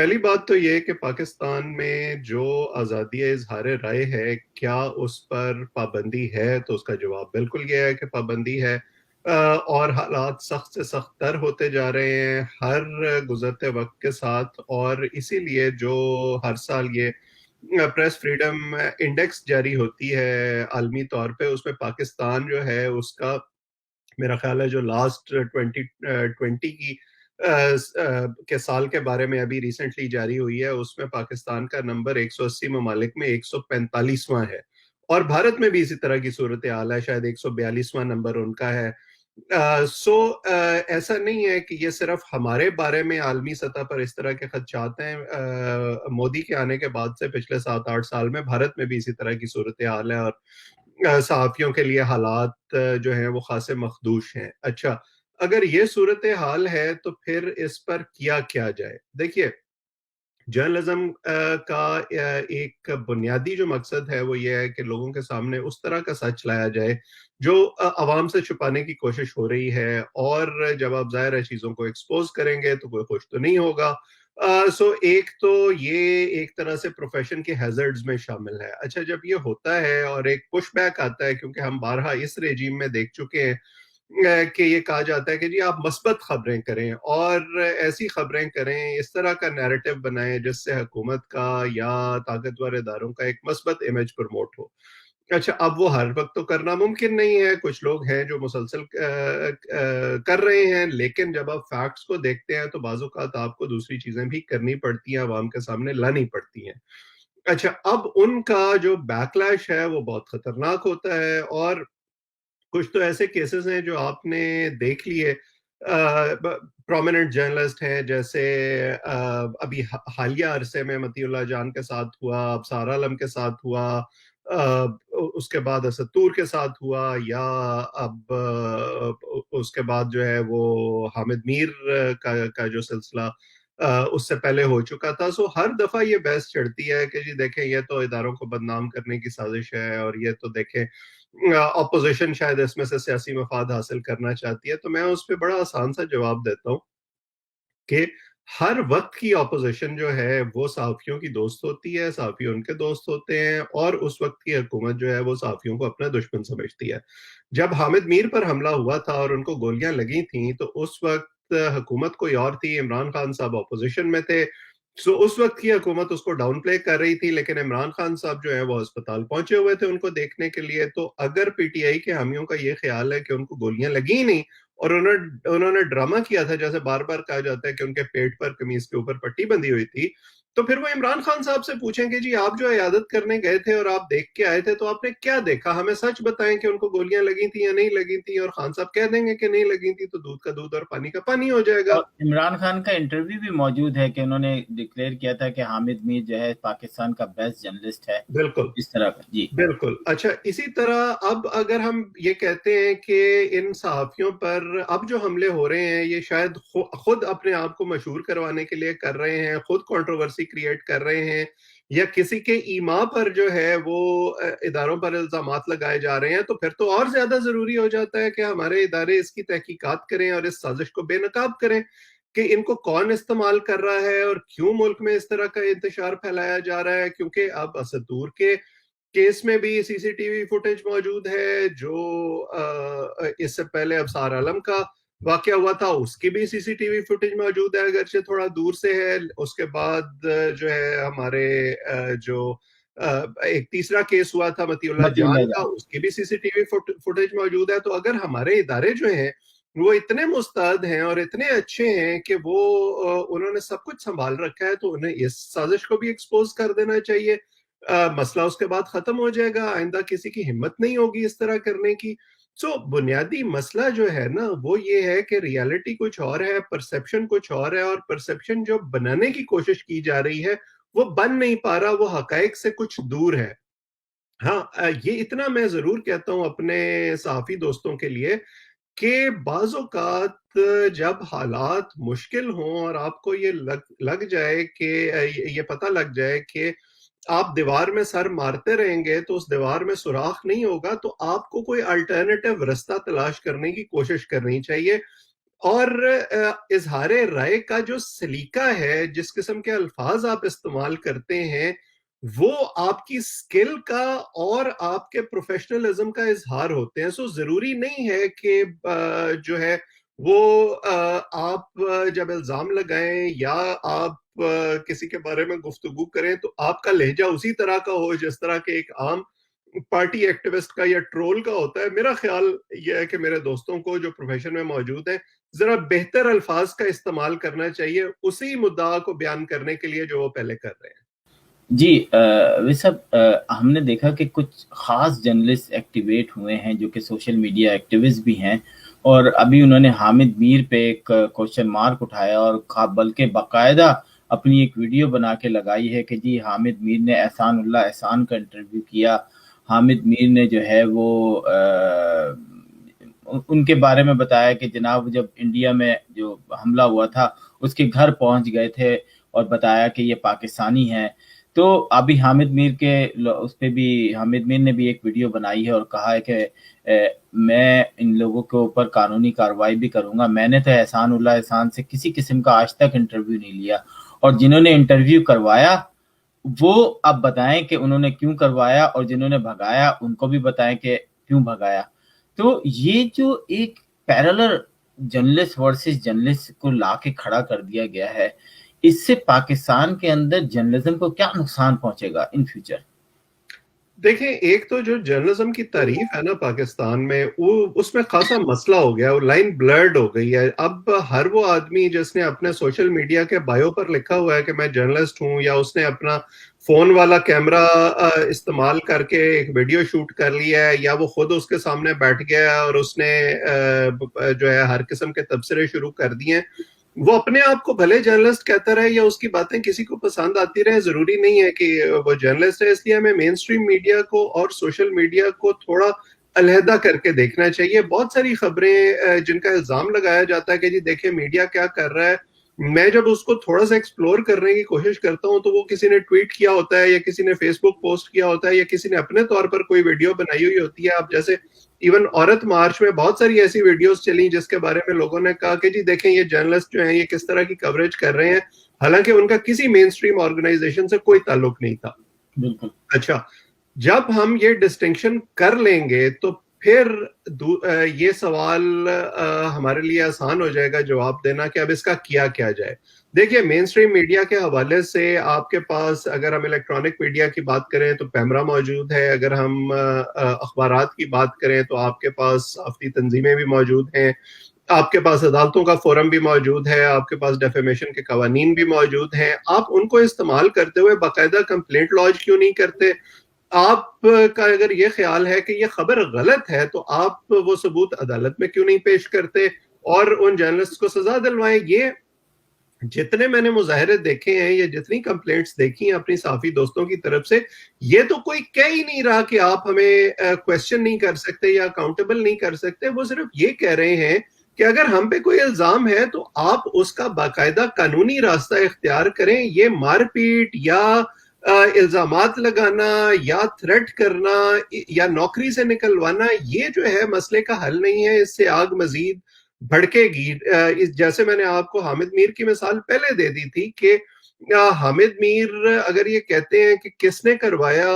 पहली बात तो ये कि पाकिस्तान में जो आज़ादी इज़हार राय है, क्या उस पर पाबंदी है? तो उसका जवाब बिल्कुल ये है कि पाबंदी है। और हालात सख्त से सख्त तर होते जा रहे हैं हर गुजरते वक्त के साथ, और इसीलिए जो हर साल ये प्रेस फ्रीडम इंडेक्स जारी होती है आलमी तौर पे, उसमें पाकिस्तान जो है उसका, मेरा ख्याल है जो लास्ट 2020 की के साल के बारे में अभी रिसेंटली जारी हुई है, उसमें पाकिस्तान का नंबर 180 ममालिक में 145वां है। और भारत में भी इसी तरह की सूरत हाल है, शायद 142वां नंबर उनका है। ऐसा नहीं है कि ये सिर्फ हमारे बारे में आलमी सतह पर इस तरह के खदशात हैं। मोदी के आने के बाद से पिछले 7-8 साल में भारत में भी इसी तरह की सूरत हाल है, और सहाफ़ियों के लिए हालात जो हैं वो खासे मखदूश हैं। अच्छा, अगर ये सूरत हाल है तो फिर इस पर किया क्या जाए? देखिए, जर्नलिज्म का एक बुनियादी जो मकसद है वो ये है कि लोगों के सामने उस तरह का सच लाया जाए जो अवाम से छुपाने की कोशिश हो रही है, और जब आप ज़ाहिर है चीज़ों को एक्सपोज करेंगे तो कोई खुश तो नहीं होगा। सो एक तो ये एक तरह से प्रोफेशन के हैजर्ड्स में शामिल है। अच्छा, जब ये होता है और एक पुश बैक आता है, क्योंकि हम बारहा इस रेजीम में देख चुके हैं कि ये कहा जाता है कि जी आप मस्बत खबरें करें और ऐसी खबरें करें, इस तरह का नैरेटिव बनाएं जिससे हुकूमत का या ताकतवर इदारों का एक मस्बत इमेज प्रमोट हो। अच्छा, अब वो हर वक्त तो करना मुमकिन नहीं है, कुछ लोग हैं जो मुसलसल कर रहे हैं, लेकिन जब आप फैक्ट्स को देखते हैं तो बाज़ औक़ात आपको दूसरी चीजें भी करनी पड़ती हैं, आवाम के सामने लानी पड़ती हैं। अच्छा, अब उनका जो बैकलैश है वो बहुत खतरनाक होता है, और कुछ तो ऐसे केसेस हैं जो आपने देख लिए। प्रोमिनेंट जर्नलिस्ट हैं, जैसे अभी हालिया अरसे में मतीउल्लाह जान के साथ हुआ, अब सारा आलम के साथ हुआ, उसके बाद असतूर के साथ हुआ, या अब उसके बाद जो है वो हामिद मीर का जो सिलसिला उससे पहले हो चुका था। सो हर दफा ये बहस चढ़ती है कि जी देखें, ये तो इदारों को बदनाम करने की साजिश है, और ये तो देखें अपोजिशन शायद इसमें से सियासी मफाद हासिल करना चाहती है। तो मैं उस पर बड़ा आसान सा जवाब देता हूँ कि हर वक्त की अपोजिशन जो है वो सहाफियों की दोस्त होती है, सहाफी उनके दोस्त होते हैं, और उस वक्त की हुकूमत जो है वो सहाफियों को अपना दुश्मन समझती है। जब हामिद मीर पर हमला हुआ था और उनको गोलियां लगी थी, तो उस वक्त हुकूमत कोई और थी, इमरान खान साहब अपोजिशन में थे। सो उस वक्त की हुकूमत उसको डाउन प्ले कर रही थी, लेकिन इमरान खान साहब जो है वो अस्पताल पहुंचे हुए थे उनको देखने के लिए। तो अगर पीटीआई के हामियों का ये ख्याल है कि उनको गोलियां लगी ही नहीं, और उन्होंने उन्होंने ड्रामा किया था, जैसे बार बार कहा जाता है कि उनके पेट पर कमीज के ऊपर पट्टी बंधी हुई थी, तो फिर वो इमरान खान साहब से पूछेंगे जी आप जो इयादत करने गए थे और आप देख के आए थे, तो आपने क्या देखा, हमें सच बताएं कि उनको गोलियां लगी थी या नहीं लगी थी। और खान साहब कह देंगे कि नहीं लगी थी, तो दूध का दूध और पानी का पानी हो जाएगा। और इमरान खान का इंटरव्यू भी मौजूद है कि उन्होंने डिक्लेयर किया था कि हामिद मीर जो है पाकिस्तान का बेस्ट जर्नलिस्ट है, बिल्कुल, इस तरह का। जी। बिल्कुल। अच्छा, इसी तरह अब अगर हम ये कहते हैं कि इन सहाफ़ियों पर अब जो हमले हो रहे हैं, ये शायद खुद अपने आप को मशहूर करवाने के लिए कर रहे हैं, खुद कंट्रोवर्सी क्रिएट कर रहे हैं, या किसी के ईमा पर जो है वो इदारों पर इल्ज़ामात लगाए जा रहे हैं, तो फिर तो और ज़्यादा ज़रूरी हो जाता है कि हमारे इदारे इसकी तहकीकात करें और इस साजिश को बेनकाब करें कि इनको कौन इस्तेमाल कर रहा है और क्यों मुल्क में इस तरह का इंतशार फैलाया जा रहा है। क्योंकि अब असदूर के केस में भी सीसीटीवी फुटेज मौजूद है, जो इससे पहले अबसार आलम का वाकया हुआ था उसकी भी सीसीटीवी फुटेज मौजूद है, अगरचे थोड़ा दूर से है। उसके बाद जो है हमारे जो एक तीसरा केस हुआ था मतीउल्लाह जान मतीउल्लाह का, जान। उसकी भी सीसीटीवी फुटेज मौजूद है। तो अगर हमारे इदारे जो हैं वो इतने मुस्तैद हैं और इतने अच्छे हैं कि वो उन्होंने सब कुछ संभाल रखा है, तो उन्हें इस साजिश को भी एक्सपोज कर देना चाहिए। मसला उसके बाद खत्म हो जाएगा, आइंदा किसी की हिम्मत नहीं होगी इस तरह करने की। सो बुनियादी मसला जो है ना वो ये है कि रियलिटी कुछ और है, परसेप्शन कुछ और है, और परसेप्शन जो बनाने की कोशिश की जा रही है वो बन नहीं पा रहा, वो हकायक से कुछ दूर है। हाँ, ये इतना मैं जरूर कहता हूं अपने सहाफी दोस्तों के लिए कि बाज़ औक़ात जब हालात मुश्किल हों और आपको ये लग लग जाए कि ये पता लग जाए कि आप दीवार में सर मारते रहेंगे तो उस दीवार में सुराख नहीं होगा, तो आपको कोई अल्टरनेटिव रास्ता तलाश करने की कोशिश करनी चाहिए। और इजहार राय का जो सलीका है, जिस किस्म के अल्फाज आप इस्तेमाल करते हैं, वो आपकी स्किल का और आपके प्रोफेशनलिज्म का इजहार होते हैं। सो जरूरी नहीं है कि जो है वो आप जब इल्जाम लगाएं या आप किसी के बारे में गुफ्तगू करें तो आपका लहजा उसी तरह का हो जिस तरह के एक आम पार्टी एक्टिविस्ट का या ट्रोल का होता है। मेरा ख्याल यह है कि मेरे दोस्तों को जो प्रोफेशन में मौजूद हैं जरा बेहतर अल्फाज का इस्तेमाल करना चाहिए उसी मुद्दा को बयान करने के लिए जो वो पहले कर रहे हैं। जी वैसे हमने देखा कि कुछ खास जर्नलिस्ट एक्टिवेट हुए हैं जो कि सोशल मीडिया एक्टिविस्ट भी हैं, और अभी उन्होंने हामिद मीर पे एक क्वेश्चन मार्क उठाया और बल्कि बाकायदा अपनी एक वीडियो बना के लगाई है कि जी हामिद मीर ने एहसानुल्लाह एहसान का इंटरव्यू किया। हामिद मीर ने जो है वो उनके बारे में बताया कि जनाब जब इंडिया में जो हमला हुआ था उसके घर पहुंच गए थे और बताया कि ये पाकिस्तानी हैं। तो अभी हामिद मीर के उस पे भी हामिद मीर ने भी एक वीडियो बनाई है और कहा है कि मैं इन लोगों के ऊपर कानूनी कार्रवाई भी करूंगा। मैंने तो एहसानुल्लाह एहसान से किसी किस्म का आज तक इंटरव्यू नहीं लिया, और जिन्होंने इंटरव्यू करवाया वो अब बताएं कि उन्होंने क्यों करवाया, और जिन्होंने भगाया उनको भी बताएं कि क्यों भगाया। तो ये जो एक पैरेलल जर्नलिस्ट वर्सेस जर्नलिस्ट को लाके खड़ा कर दिया गया है, इससे पाकिस्तान के अंदर जर्नलिज्म को क्या नुकसान पहुंचेगा इन फ्यूचर? देखें, एक तो जो जर्नलिज्म की तारीफ है ना पाकिस्तान में, वो उसमें खासा मसला हो गया, वो लाइन ब्लर्ड हो गई है। अब हर वो आदमी जिसने अपने सोशल मीडिया के बायो पर लिखा हुआ है कि मैं जर्नलिस्ट हूं, या उसने अपना फोन वाला कैमरा इस्तेमाल करके एक वीडियो शूट कर लिया है, या वो खुद उसके सामने बैठ गया और उसने जो है हर किस्म के तबसरे शुरू कर दिए हैं, वो अपने आप को भले जर्नलिस्ट कहता रहे या उसकी बातें किसी को पसंद आती रहे, जरूरी नहीं है कि वो जर्नलिस्ट है। इसलिए हमें मेन स्ट्रीम मीडिया को और सोशल मीडिया को थोड़ा अलहदा करके देखना चाहिए। बहुत सारी खबरें जिनका इल्जाम लगाया जाता है कि जी देखिए मीडिया क्या कर रहा है, मैं जब उसको थोड़ा सा एक्सप्लोर करने की कोशिश करता हूं तो वो किसी ने ट्वीट किया होता है, या किसी ने फेसबुक पोस्ट किया होता है, या किसी ने अपने तौर पर कोई वीडियो बनाई हुई होती है। आप जैसे इवन औरत मार्च में बहुत सारी ऐसी वीडियोस चली जिसके बारे में लोगों ने कहा कि जी देखें ये जर्नलिस्ट जो हैं ये किस तरह की कवरेज कर रहे हैं, हालांकि उनका किसी मेन स्ट्रीम ऑर्गेनाइजेशन से कोई ताल्लुक नहीं था। बिल्कुल। अच्छा, जब हम ये डिस्टिंक्शन कर लेंगे तो फिर ये सवाल हमारे लिए आसान हो जाएगा जवाब देना कि अब इसका किया क्या जाए। देखिए, मेन स्ट्रीम मीडिया के हवाले से आपके पास, अगर हम इलेक्ट्रॉनिक मीडिया की बात करें तो पैमरा मौजूद है, अगर हम अखबारात की बात करें तो आपके पास सहाफ़ती तंजीमें भी मौजूद हैं, आपके पास अदालतों का फोरम भी मौजूद है, आपके पास डेफेमेशन के कवानीन भी मौजूद हैं। आप उनको इस्तेमाल करते हुए बाकायदा कंप्लेंट लॉन्च क्यों नहीं करते? आपका अगर ये ख्याल है कि ये खबर गलत है तो आप वो सबूत अदालत में क्यों नहीं पेश करते और उन जर्नलिस्ट को सजा दिलवाएं? ये जितने मैंने मुजाहरे देखे हैं, ये जितनी कंप्लेंट्स देखी हैं अपनी साफी दोस्तों की तरफ से, ये तो कोई कह ही नहीं रहा कि आप हमें क्वेश्चन नहीं कर सकते या अकाउंटेबल नहीं कर सकते। वो सिर्फ ये कह रहे हैं कि अगर हम पे कोई इल्जाम है तो आप उसका बाकायदा कानूनी रास्ता इख्तियार करें। ये मारपीट या इल्जामात लगाना या थ्रेट करना या नौकरी से निकलवाना, ये जो है मसले का हल नहीं है। इससे आग मजीद भड़केगी। इस जैसे मैंने आपको हामिद मीर की मिसाल पहले दे दी थी कि हामिद मीर अगर ये कहते हैं कि किसने करवाया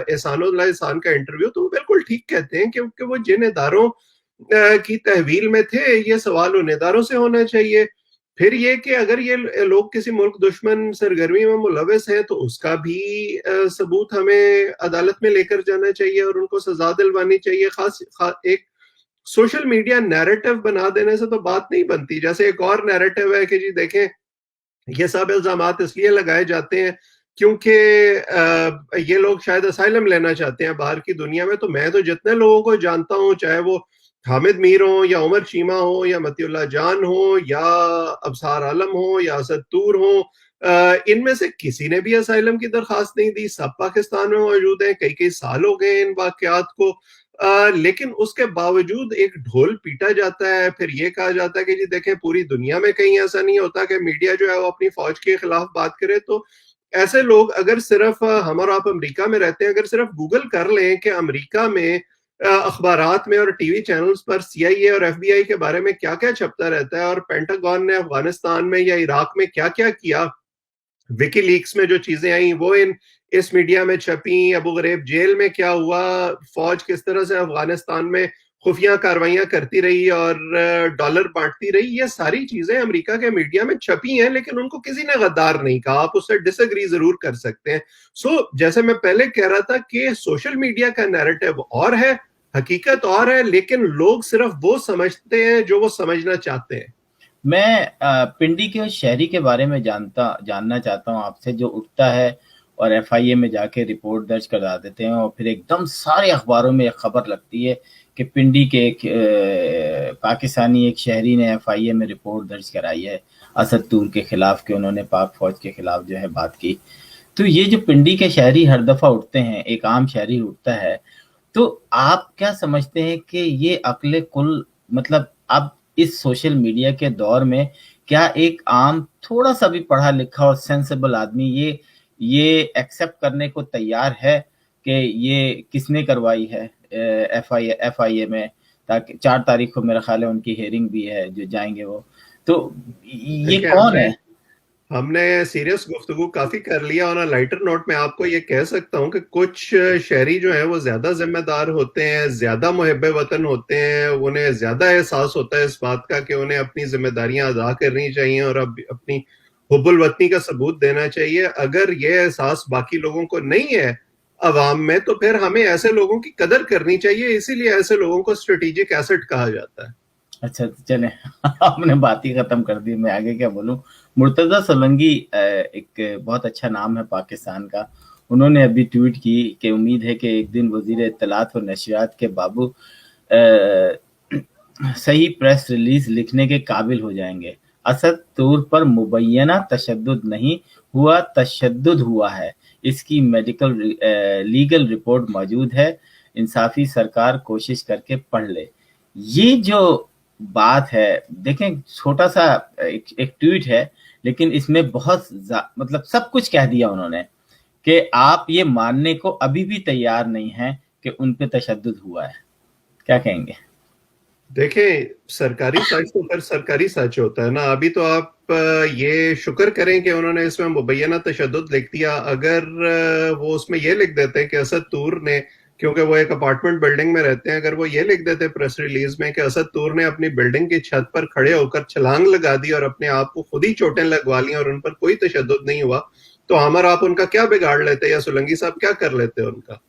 एहसानुल्लाह एहसान का इंटरव्यू, तो वो बिल्कुल ठीक कहते हैं, क्योंकि वो जिन इदारों की तहवील में थे, ये सवाल उन इदारों से होना चाहिए। फिर ये कि अगर ये लोग किसी मुल्क दुश्मन सरगर्मी में मुलविस हैं तो उसका भी सबूत हमें अदालत में लेकर जाना चाहिए और उनको सजा दिलवानी चाहिए। एक सोशल मीडिया नैरेटिव बना देने से तो बात नहीं बनती। जैसे एक और नैरेटिव है कि जी देखें ये सब इल्जामात इसलिए लगाए जाते हैं क्योंकि ये लोग शायद असाइलम लेना चाहते हैं बाहर की दुनिया में। तो मैं तो जितने लोगों को जानता हूं, चाहे वो हामिद मीर हो या उमर चीमा हो या मतीउल्लाह जान हो या अबसार आलम हो या असद तूर हो, इनमें से किसी ने भी असाइलम की दरखास्त नहीं दी। सब पाकिस्तान में मौजूद हैं, कई कई साल हो गए इन वाकयात को। लेकिन उसके बावजूद एक ढोल पीटा जाता है, फिर ये कहा जाता है कि जी देखें पूरी दुनिया में कहीं ऐसा नहीं होता कि मीडिया जो है वो अपनी फौज के खिलाफ बात करे। तो ऐसे लोग अगर सिर्फ हम और आप अमेरिका में रहते हैं, अगर सिर्फ गूगल कर लें कि अमेरिका में अखबारात में और टीवी चैनल्स पर CIA और FBI के बारे में क्या क्या छपता रहता है, और पेंटागन ने अफगानिस्तान में या इराक में क्या क्या किया, विकीलीक्स में जो चीजें आई वो इस मीडिया में छपी, अबू गरीब जेल में क्या हुआ, फौज किस तरह से अफगानिस्तान में खुफिया कार्रवाइयां करती रही और डॉलर बांटती रही, ये सारी चीजें अमेरिका के मीडिया में छपी हैं, लेकिन उनको किसी ने गद्दार नहीं कहा। आप उससे डिसएग्री जरूर कर सकते हैं। जैसे मैं पहले कह रहा था कि सोशल मीडिया का नैरेटिव और है, हकीकत और है, लेकिन लोग सिर्फ वो समझते हैं जो वो समझना चाहते हैं। मैं पिंडी के उस शहरी के बारे में जानना चाहता हूँ आपसे, जो उठता है और FIA में जाके रिपोर्ट दर्ज करा देते हैं, और फिर एकदम सारे अखबारों में एक खबर लगती है कि पिंडी के एक पाकिस्तानी एक शहरी ने FIA में रिपोर्ट दर्ज कराई है असद तूर के खिलाफ, कि उन्होंने पाक फौज के खिलाफ जो है बात की। तो ये जो पिंडी के शहरी हर दफा उठते हैं, एक आम शहरी उठता है, तो आप क्या समझते हैं कि ये अक्ले कुल, मतलब अब इस सोशल मीडिया के दौर में क्या एक आम थोड़ा सा भी पढ़ा लिखा और सेंसेबल आदमी ये एक्सेप्ट करने को तैयार है कि ये किसने करवाई है FIA में, ताकि 4 तारीख को मेरा ख्याल है उनकी हियरिंग भी है, जो जाएंगे वो, तो ये कौन है? हमने सीरियस गुफ्तगू काफी कर लिया। और लाइटर नोट में आपको ये कह सकता हूँ कि कुछ शहरी जो हैं वो ज्यादा जिम्मेदार होते हैं, ज्यादा मुहब्बे वतन होते हैं, उन्हें ज्यादा एहसास होता है इस बात का कि उन्हें अपनी जिम्मेदारियां अदा करनी चाहिए और अब अपनी हुब्बुल वतनी का सबूत देना चाहिए। अगर ये एहसास बाकी लोगों को नहीं है अवाम में, तो फिर हमें ऐसे लोगों की कदर करनी चाहिए। इसीलिए ऐसे लोगों को स्ट्रेटेजिक एसेट कहा जाता है। अच्छा, चले आपने बात ही खत्म कर दी, मैं आगे क्या बोलूं। मुर्तजा सोलंकी एक बहुत अच्छा नाम है पाकिस्तान का, उन्होंने अभी ट्वीट की कि उम्मीद है कि एक दिन वजीर इत्तलात और नशरियात के बाबू सही प्रेस रिलीज लिखने के काबिल हो जाएंगे। असद तूर पर मुबैना तशद्दुद नहीं हुआ, तशद्दुद हुआ है। इसकी मेडिकल लीगल रिपोर्ट मौजूद है, इंसाफी सरकार कोशिश करके पढ़ ले। ये जो बात है, देखें छोटा सा एक ट्वीट है, लेकिन इसमें बहुत मतलब सब कुछ कह दिया उन्होंने, कि आप ये मानने को अभी भी तैयार नहीं हैं कि उन पे तशद्दुद हुआ है। क्या कहेंगे? देखें, सरकारी सच तो फिर सरकारी सच होता है ना। अभी तो आप ये शुक्र करें कि उन्होंने इसमें मुबैना तशद्दुद लिख दिया। अगर वो उसमें ये लिख देते कि असद तूर ने, क्योंकि वो एक अपार्टमेंट बिल्डिंग में रहते हैं, अगर वो ये लिख देते प्रेस रिलीज में कि असद तूर ने अपनी बिल्डिंग की छत पर खड़े होकर छलांग लगा दी और अपने आप को खुद ही चोटें लगवा ली और उन पर कोई तशद्दुद नहीं हुआ, तो अमर आप उनका क्या बिगाड़ लेते, या सोलंकी साहब क्या कर लेते उनका?